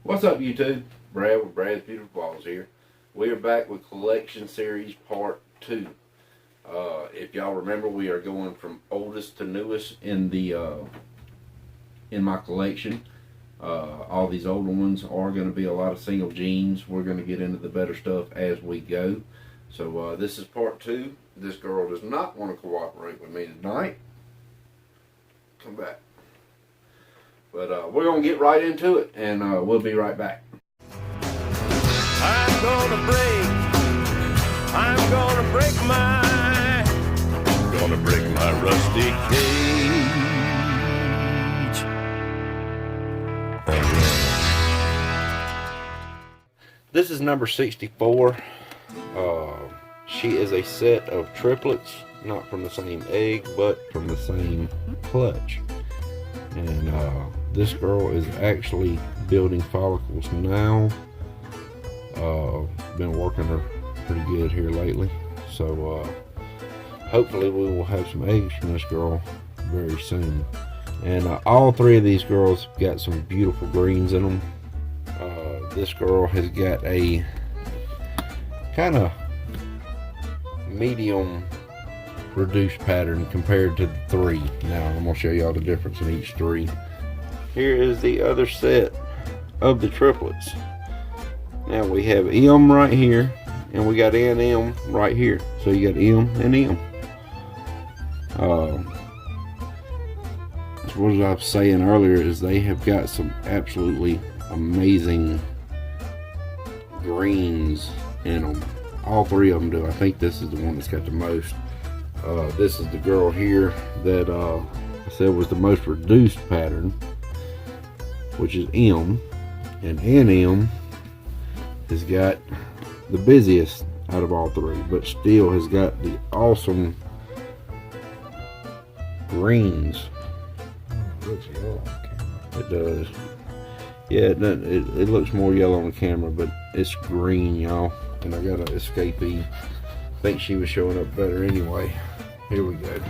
What's up, YouTube? Brad with Brad's Beautiful Balls here. We are back with Collection Series Part 2. If y'all remember, we are going from oldest to newest in my collection. All these older ones are going to be a lot of single jeans. We're going to get into the better stuff as we go. So this is Part 2. This girl does not want to cooperate with me tonight. Come back. But we're going to get right into it, and we'll be right back. I'm gonna break my rusty cage. This is number 64. She is a set of triplets, not from the same egg, but from the same clutch. And this girl is actually building follicles now. Been working her pretty good here lately, so hopefully we will have some eggs from this girl very soon. And all three of these girls got some beautiful greens in them. This girl has got a kind of medium reduced pattern compared to the three. Now I'm going to show y'all the difference in each three. Here is the other set of the triplets. Now we have M right here, and we got N M right here. So you got M and M. What I was saying earlier is they have got some absolutely amazing greens in them. All three of them do. I think this is the one that's got the most. This is the girl here that I said was the most reduced pattern, which is M, and NM has got the busiest out of all three, but still has got the awesome greens. It looks yellow on camera. It does. Yeah, it looks more yellow on the camera, but it's green, y'all. And I got an escapee. I think she was showing up better anyway. Here we go.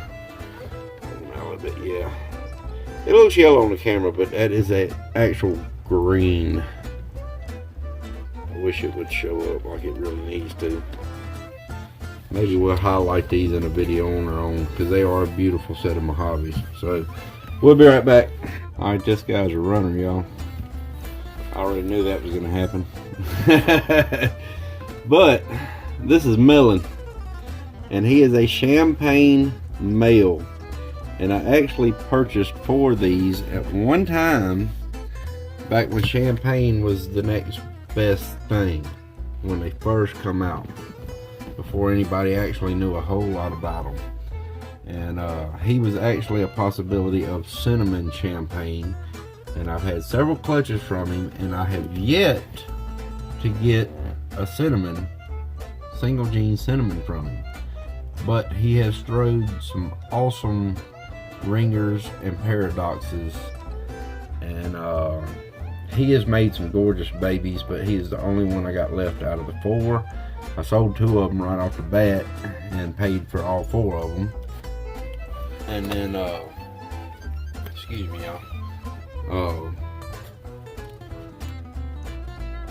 A little bit, yeah. It looks yellow on the camera, but that is an actual green. I wish it would show up like it really needs to. Maybe we'll highlight these in a video on our own, because they are a beautiful set of Mojaves. So we'll be right back. All right, this guy's a runner, y'all. I already knew that was going to happen. But this is Melon, and he is a champagne male. And I actually purchased 4 of these at one time, back when champagne was the next best thing, when they first come out, before anybody actually knew a whole lot about them. And he was actually a possibility of cinnamon champagne, and I've had several clutches from him, and I have yet to get a cinnamon, single gene cinnamon from him. But he has thrown some awesome ringers and paradoxes, and he has made some gorgeous babies, but he is the only one I got left out of the 4. I sold 2 of them right off the bat and paid for all 4 of them. And then excuse me, y'all,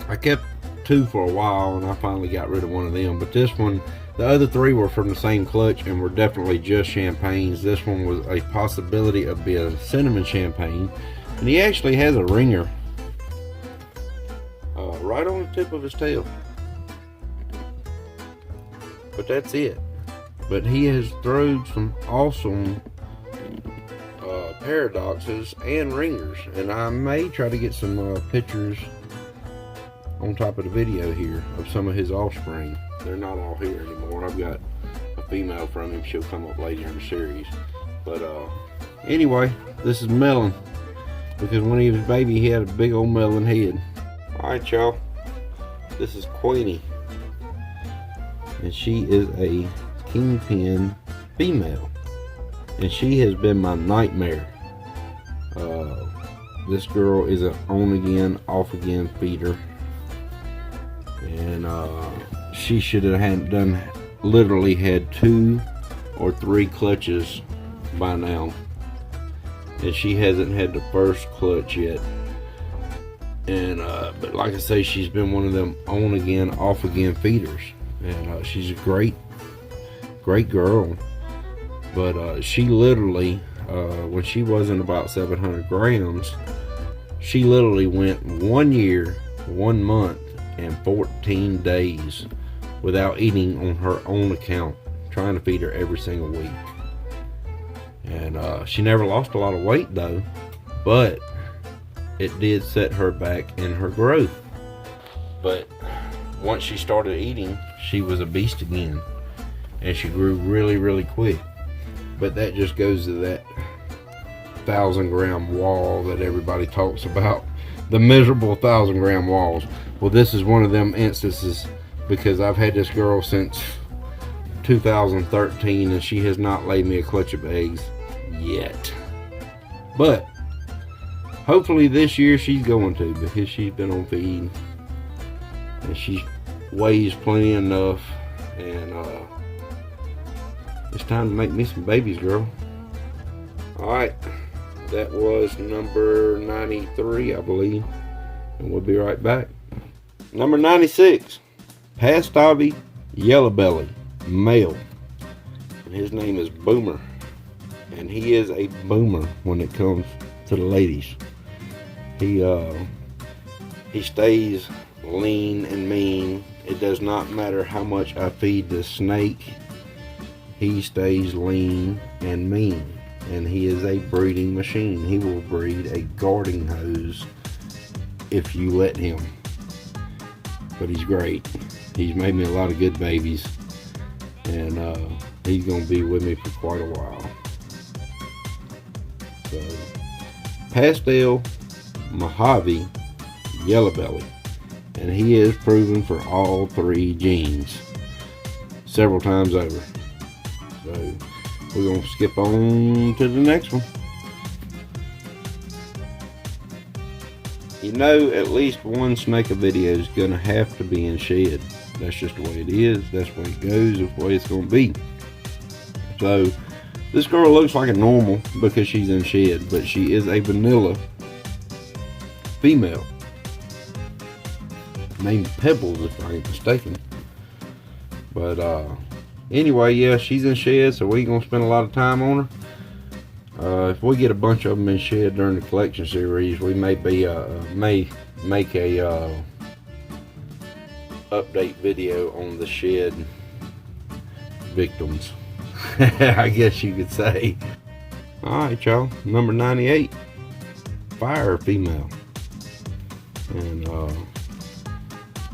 I kept 2 for a while, and I finally got rid of one of them. But this one, the other 3 were from the same clutch and were definitely just champagnes. This one was a possibility of being a cinnamon champagne, and he actually has a ringer right on the tip of his tail. But that's it. But he has thrown some awesome paradoxes and ringers, and I may try to get some pictures on top of the video here of some of his offspring. They're not all here anymore. I've got a female from him. She'll come up later in the series. But anyway, this is Melon, because when he was a baby, he had a big old melon head. Alright, y'all, this is Queenie, and she is a kingpin female, and she has been my nightmare. This girl is an on again, off again feeder, and she should have literally had 2 or 3 clutches by now, and she hasn't had the first clutch yet. And but like I say, she's been one of them on again, off again feeders, and she's a great girl. But she literally, when she wasn't about 700 grams, she literally went 1 year, 1 month, and 14 days without eating on her own account, trying to feed her every single week. And she never lost a lot of weight though, but it did set her back in her growth. But once she started eating, she was a beast again, and she grew really quick. But that just goes to that 1,000-gram wall that everybody talks about, the miserable 1,000-gram walls. Well, this is one of them instances, because I've had this girl since 2013 and she has not laid me a clutch of eggs yet. But hopefully this year she's going to, because she's been on feed and she weighs plenty enough, and it's time to make me some babies, girl. Alright, that was number 93, I believe, and we'll be right back. Number 96, Pastavi Yellow Belly male, and his name is Boomer, and he is a boomer when it comes to the ladies. He stays lean and mean. It does not matter how much I feed this snake, he stays lean and mean, and he is a breeding machine. He will breed a garden hose if you let him. But he's great. He's made me a lot of good babies, and he's gonna be with me for quite a while. So, Pastel Mojave Yellow Belly, and he is proven for all 3 genes several times over. So we're gonna skip on to the next one. You know, at least one snake video is gonna have to be in shed. That's just the way it is. That's the way it goes. That's the way it's gonna be. So this girl looks like a normal because she's in shed, but she is a vanilla female named Pebbles, if I ain't mistaken. But anyway, yeah, she's in shed, so we ain't gonna spend a lot of time on her. If we get a bunch of them in shed during the collection series, we may make a update video on the shed victims. I guess you could say. Alright, y'all, number 98, Fire female. And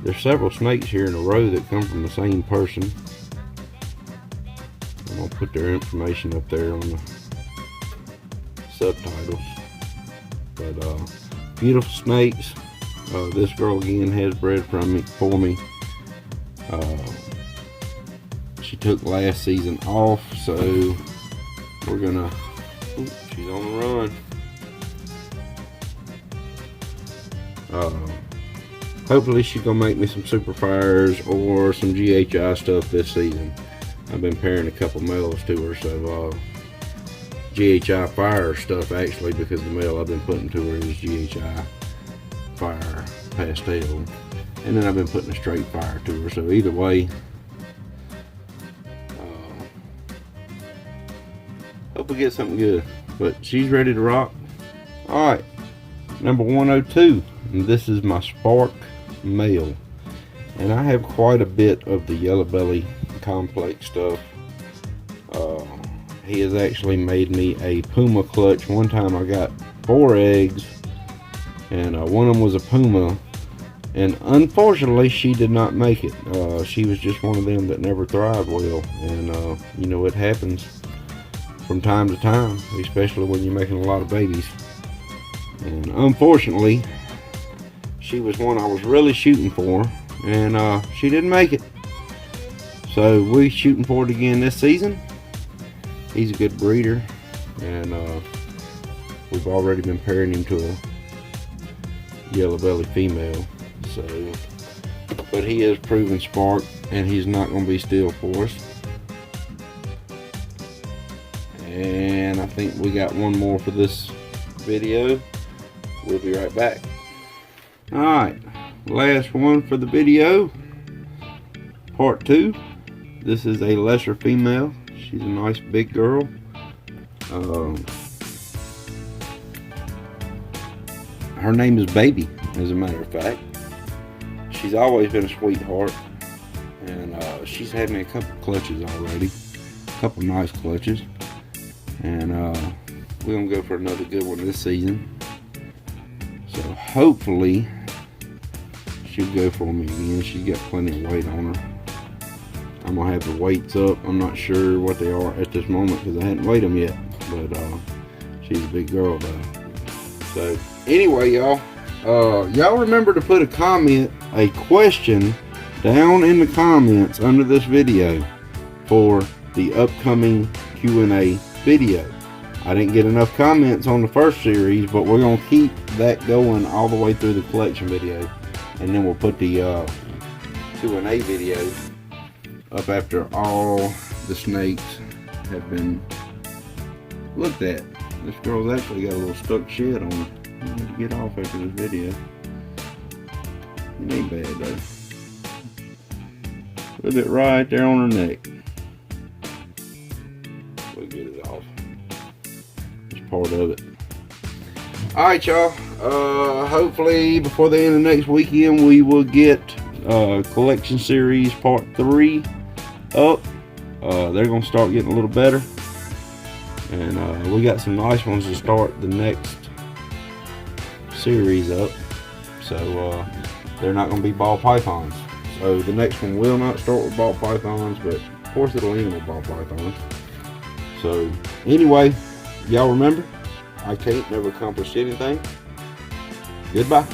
there's several snakes here in a row that come from the same person. I'm gonna put their information up there on the subtitles. But beautiful snakes. This girl again has bred for me. She took last season off, so we're gonna. Ooh, she's on the run. Hopefully she's gonna make me some super fires or some GHI stuff this season. I've been pairing a couple males to her, so GHI fire stuff actually, because the male I've been putting to her is GHI fire pastel, and then I've been putting a straight fire to her. So either way, hope we get something good. But she's ready to rock. All right, number 102, and this is my Spark male, and I have quite a bit of the yellow belly complex stuff. He has actually made me a Puma clutch. One time I got 4 eggs, and one of them was a Puma, and unfortunately she did not make it. She was just one of them that never thrived well, and you know, it happens from time to time, especially when you're making a lot of babies. And unfortunately she was one I was really shooting for, and she didn't make it. So we're shooting for it again this season. He's a good breeder, and we've already been pairing him to a yellow belly female. So, but he is proven Spark, and he's not going to be still for us. And I think we got one more for this video. We'll be right back. Alright, last one for the video. Part 2. This is a lesser female. She's a nice big girl. Her name is Baby, as a matter of fact. She's always been a sweetheart. And she's had me a couple clutches already. A couple nice clutches. And we're going to go for another good one this season. So hopefully she'll go for me again. She's got plenty of weight on her. I'm going to have the weights up. I'm not sure what they are at this moment because I hadn't weighed them yet. But she's a big girl though. So anyway, y'all. Y'all remember to put a question down in the comments under this video for the upcoming Q&A video. I didn't get enough comments on the first series, but we're going to keep that going all the way through the collection video. And then we'll put the Q&A video up after all the snakes have been looked at. This girl's actually got a little stuck shed on her. I need to get off after this video. It ain't bad though. Put it right there on her neck. We'll get it off. It's part of it. Alright, y'all. Hopefully before the end of next weekend we will get collection series part 3 up. They're gonna start getting a little better. And we got some nice ones to start the next series up. So they're not going to be ball pythons. So the next one will not start with ball pythons, but of course it'll end with ball pythons. So anyway, y'all remember, I can't never accomplish anything. Goodbye.